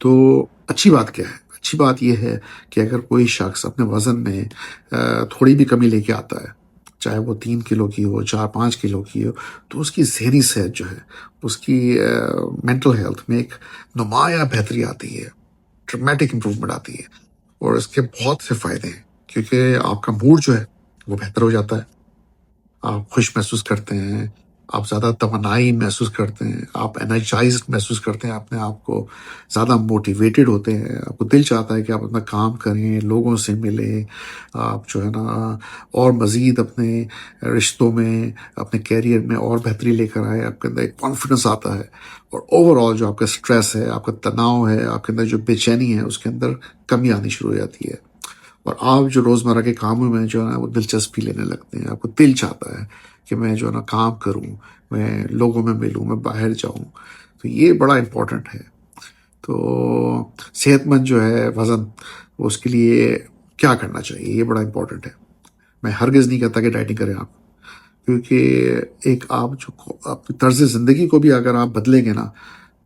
تو اچھی بات کیا ہے؟ اچھی بات یہ ہے کہ اگر کوئی شخص اپنے وزن میں تھوڑی بھی کمی لے کے آتا ہے، چاہے وہ 3 کلو کی ہو، 4-5 کلو کی ہو، تو اس کی ذہنی صحت جو ہے، اس کی مینٹل ہیلتھ میں ایک نمایاں بہتری آتی ہے، ڈرامیٹک امپروومنٹ آتی ہے، اور اس کے بہت سے فائدے ہیں، کیونکہ آپ کا موڈ جو ہے وہ بہتر ہو جاتا ہے، آپ خوش محسوس کرتے ہیں، آپ زیادہ توانائی محسوس کرتے ہیں، آپ انرجائزڈ محسوس کرتے ہیں اپنے آپ کو، زیادہ موٹیویٹڈ ہوتے ہیں، آپ کو دل چاہتا ہے کہ آپ اپنا کام کریں، لوگوں سے ملیں، آپ جو ہے نا اور مزید اپنے رشتوں میں، اپنے کیریئر میں اور بہتری لے کر آئے، آپ کے اندر ایک کانفیڈنس آتا ہے، اور اوور آل جو آپ کا اسٹریس ہے، آپ کا تناؤ ہے، آپ کے اندر جو بے چینی ہے، اس کے اندر کمی آنی شروع ہو جاتی ہے، اور آپ جو روزمرہ کے کاموں میں جو ہے نا وہ دلچسپی لینے لگتے ہیں، آپ کو دل چاہتا ہے کہ میں جو ہے نا کام کروں، میں لوگوں میں ملوں، میں باہر جاؤں، تو یہ بڑا امپورٹنٹ ہے۔ تو صحت مند جو ہے وزن، اس کے لیے کیا کرنا چاہیے، یہ بڑا امپورٹنٹ ہے۔ میں ہرگز نہیں کہتا کہ ڈائٹنگ کریں آپ، کیونکہ ایک آپ جو اپنی طرز زندگی کو بھی اگر آپ بدلیں گے نا،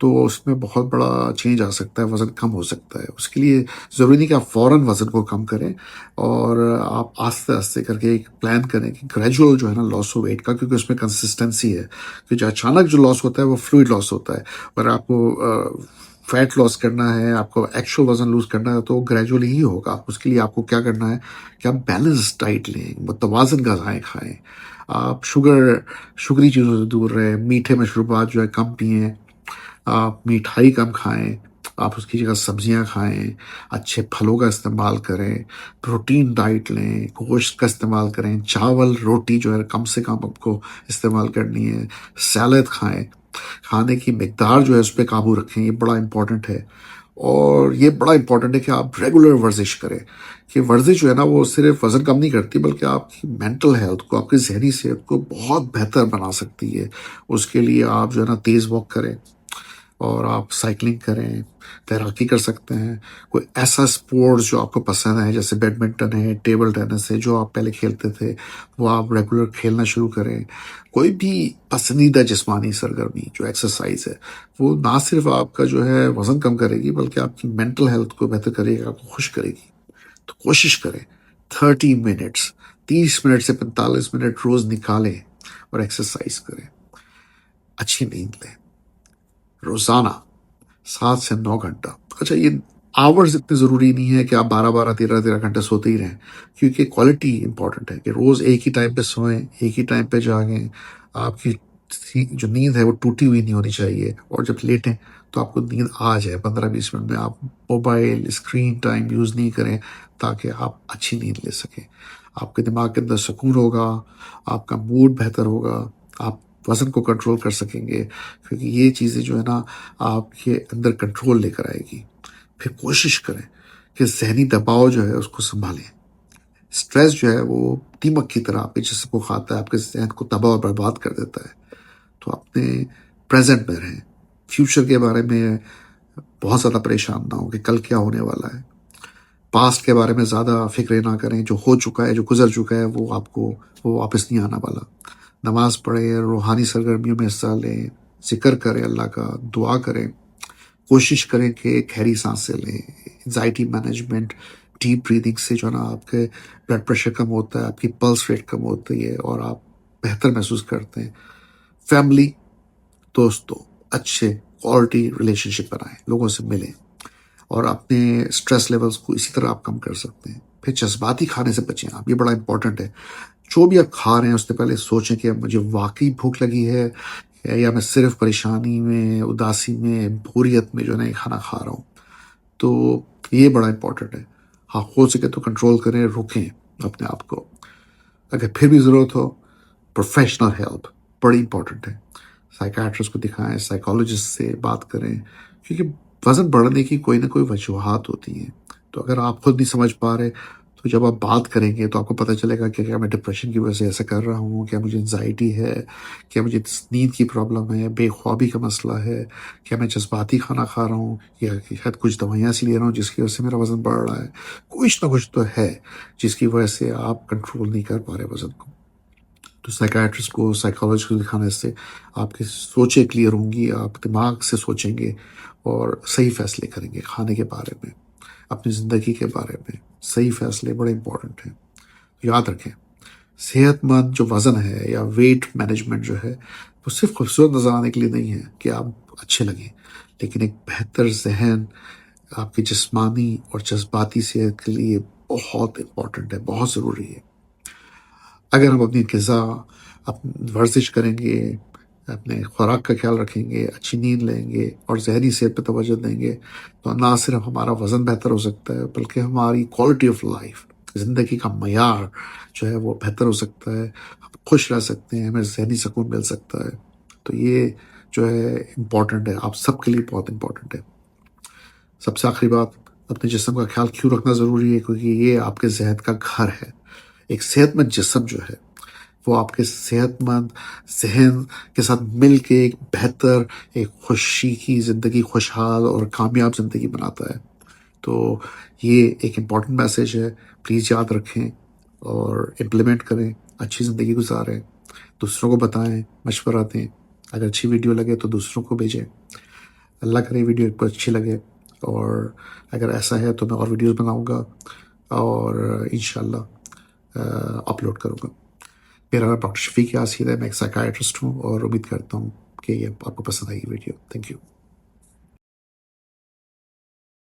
تو اس میں بہت بڑا چینج آ سکتا ہے، وزن کم ہو سکتا ہے۔ اس کے لیے ضروری نہیں کہ آپ فوراً وزن کو کم کریں، اور آپ آہستہ آہستہ کر کے ایک پلان کریں کہ گریجول جو ہے نا لاس آف ویٹ کا، کیونکہ اس میں کنسسٹنسی ہے، کہ جو اچانک جو لاس ہوتا ہے وہ فلوئڈ لاس ہوتا ہے، اور آپ کو فیٹ لاس کرنا ہے، آپ کو ایکچوئل وزن لوز کرنا ہے، تو گریجولی ہی ہوگا۔ اس کے لیے آپ کو کیا کرنا ہے کہ آپ بیلنس ڈائٹ لیں، متوازن غذائیں کھائیں، آپ شگری چیزوں سے دور رہیں، میٹھے مشروبات جو ہے کم پئیں، آپ میٹھائی کم کھائیں، آپ اس کی جگہ سبزیاں کھائیں، اچھے پھلوں کا استعمال کریں، پروٹین ڈائٹ لیں، گوشت کا استعمال کریں، چاول روٹی جو ہے کم سے کم آپ کو استعمال کرنی ہے، سیلڈ کھائیں، کھانے کی مقدار جو ہے اس پہ قابو رکھیں، یہ بڑا امپورٹنٹ ہے۔ اور یہ بڑا امپورٹنٹ ہے کہ آپ ریگولر ورزش کریں، کہ ورزش جو ہے نا وہ صرف وزن کم نہیں کرتی، بلکہ آپ کی مینٹل ہیلتھ کو، آپ کی ذہنی صحت کو بہت بہتر بنا سکتی ہے۔ اس کے لیے آپ جو ہے نا تیز واک کریں، اور آپ سائیکلنگ کریں، تیراکی کر سکتے ہیں، کوئی ایسا سپورٹس جو آپ کو پسند ہے، جیسے بیڈمنٹن ہے، ٹیبل ٹینس ہے، جو آپ پہلے کھیلتے تھے وہ آپ ریگولر کھیلنا شروع کریں۔ کوئی بھی پسندیدہ جسمانی سرگرمی جو ایکسرسائز ہے، وہ نہ صرف آپ کا جو ہے وزن کم کرے گی، بلکہ آپ کی مینٹل ہیلتھ کو بہتر کرے گی، آپ کو خوش کرے گی۔ تو کوشش کریں 30 منٹس، 30 منٹ سے 45 منٹ روز نکالیں اور ایکسرسائز کریں، اچھی نیند لیں، روزانہ 7 سے 9 گھنٹہ۔ اچھا، یہ آورز اتنے ضروری نہیں ہے کہ آپ 12 12 13 13 گھنٹے سوتے ہی رہیں، کیونکہ کوالٹی امپورٹنٹ ہے، کہ روز ایک ہی ٹائم پہ سوئیں، ایک ہی ٹائم پہ جاگیں، آپ کی جو نیند ہے وہ ٹوٹی ہوئی نہیں ہونی چاہیے، اور جب لیٹیں تو آپ کو نیند آ جائے، 15 20 منٹ میں آپ موبائل اسکرین ٹائم یوز نہیں کریں، تاکہ آپ اچھی نیند لے سکیں، آپ کے دماغ کے اندر سکون ہوگا، آپ کا موڈ بہتر ہوگا، آپ وزن کو کنٹرول کر سکیں گے، کیونکہ یہ چیزیں جو ہے نا آپ کے اندر کنٹرول لے کر آئے گی۔ پھر کوشش کریں کہ ذہنی دباؤ جو ہے اس کو سنبھالیں۔ سٹریس جو ہے وہ دیمک کی طرح آپ کے جسم کو کھاتا ہے، آپ کے ذہن کو تباہ اور برباد کر دیتا ہے۔ تو اپنے پریزنٹ میں رہیں، فیوچر کے بارے میں بہت زیادہ پریشان نہ ہو کہ کل کیا ہونے والا ہے، پاسٹ کے بارے میں زیادہ فکر نہ کریں، جو ہو چکا ہے، جو گزر چکا ہے، وہ آپ کو وہ واپس نہیں آنا والا۔ نماز پڑھیں، روحانی سرگرمیوں میں حصہ لیں، ذکر کریں اللہ کا، دعا کریں، کوشش کریں کہ گہری سانسیں لیں، انزائٹی مینجمنٹ، ڈیپ بریدنگ سے جو ہے نا آپ کے بلڈ پریشر کم ہوتا ہے، آپ کی پلس ریٹ کم ہوتی ہے، اور آپ بہتر محسوس کرتے ہیں۔ فیملی، دوستوں، اچھے کوالٹی ریلیشن شپ بنائیں، لوگوں سے ملیں، اور اپنے سٹریس لیولز کو اسی طرح آپ کم کر سکتے ہیں۔ پھر جذباتی کھانے سے بچیں آپ، یہ بڑا امپورٹنٹ ہے۔ جو بھی آپ کھا رہے ہیں اس سے پہلے سوچیں کہ مجھے واقعی بھوک لگی ہے، یا میں صرف پریشانی میں، اداسی میں، بوریت میں جو ہے نا یہ کھانا کھا رہا ہوں۔ تو یہ بڑا امپورٹنٹ ہے۔ ہاں، ہو سکے تو کنٹرول کریں، روکیں اپنے آپ کو۔ اگر پھر بھی ضرورت ہو، پروفیشنل ہیلپ بڑی امپورٹنٹ ہے، سائیکیٹرسٹ کو دکھائیں، سائیکالوجسٹ سے بات کریں، کیونکہ وزن بڑھنے کی کوئی نہ کوئی وجوہات ہوتی ہیں۔ تو اگر آپ خود نہیں سمجھ پا رہے، تو جب آپ بات کریں گے تو آپ کو پتہ چلے گا کہ کیا میں ڈپریشن کی وجہ سے ایسا کر رہا ہوں، کیا مجھے انزائٹی ہے، کیا مجھے نیند کی پرابلم ہے، بے خوابی کا مسئلہ ہے، کیا میں جذباتی کھانا کھا رہا ہوں، یا شاید کچھ دوائیاں سی لے رہا ہوں جس کی وجہ سے میرا وزن بڑھ رہا ہے۔ کچھ نہ کچھ تو ہے جس کی وجہ سے آپ کنٹرول نہیں کر پا رہے وزن کو۔ تو سائیکیٹرسٹ کو، سائیکالوجسٹ کو دکھانے سے آپ کی سوچیں کلیئر ہوں گی، آپ دماغ سے سوچیں گے، اور صحیح فیصلے کریں گے کھانے کے بارے میں، اپنی زندگی کے بارے میں۔ صحیح فیصلے بڑے امپورٹنٹ ہیں۔ یاد رکھیں، صحت مند جو وزن ہے یا ویٹ مینجمنٹ جو ہے وہ صرف خوبصورت نظر آنے کے لیے نہیں ہے کہ آپ اچھے لگیں، لیکن ایک بہتر ذہن آپ کی جسمانی اور جذباتی صحت کے لیے بہت امپورٹنٹ ہے، بہت ضروری ہے۔ اگر ہم اپنی غذا، ورزش کریں گے، اپنے خوراک کا خیال رکھیں گے، اچھی نیند لیں گے اور ذہنی صحت پہ توجہ دیں گے تو نہ صرف ہمارا وزن بہتر ہو سکتا ہے بلکہ ہماری کوالٹی آف لائف، زندگی کا معیار جو ہے وہ بہتر ہو سکتا ہے، ہم خوش رہ سکتے ہیں، ہمیں ذہنی سکون مل سکتا ہے۔ تو یہ جو ہے امپورٹنٹ ہے، آپ سب کے لیے بہت امپورٹنٹ ہے۔ سب سے آخری بات، اپنے جسم کا خیال کیوں رکھنا ضروری ہے؟ کیونکہ یہ آپ کے صحت کا گھر ہے۔ ایک صحت مند جسم جو ہے وہ آپ کے صحت مند ذہن کے ساتھ مل کے ایک بہتر، ایک خوشی کی زندگی، خوشحال اور کامیاب زندگی بناتا ہے۔ تو یہ ایک امپورٹنٹ میسیج ہے، پلیز یاد رکھیں اور امپلیمنٹ کریں، اچھی زندگی گزاریں، دوسروں کو بتائیں، مشورہ دیں۔ اگر اچھی ویڈیو لگے تو دوسروں کو بھیجیں۔ اللہ کرے ویڈیو کو اچھی لگے، اور اگر ایسا ہے تو میں اور ویڈیوز بناؤں گا اور انشاءاللہ اپلوڈ کروں گا۔ میرا نام ڈاکٹر شفیق یاسین ہے، میں ایک سائیکائٹرسٹ ہوں اور امید کرتا ہوں کہ یہ آپ کو پسند آئی ویڈیو۔ Thank you.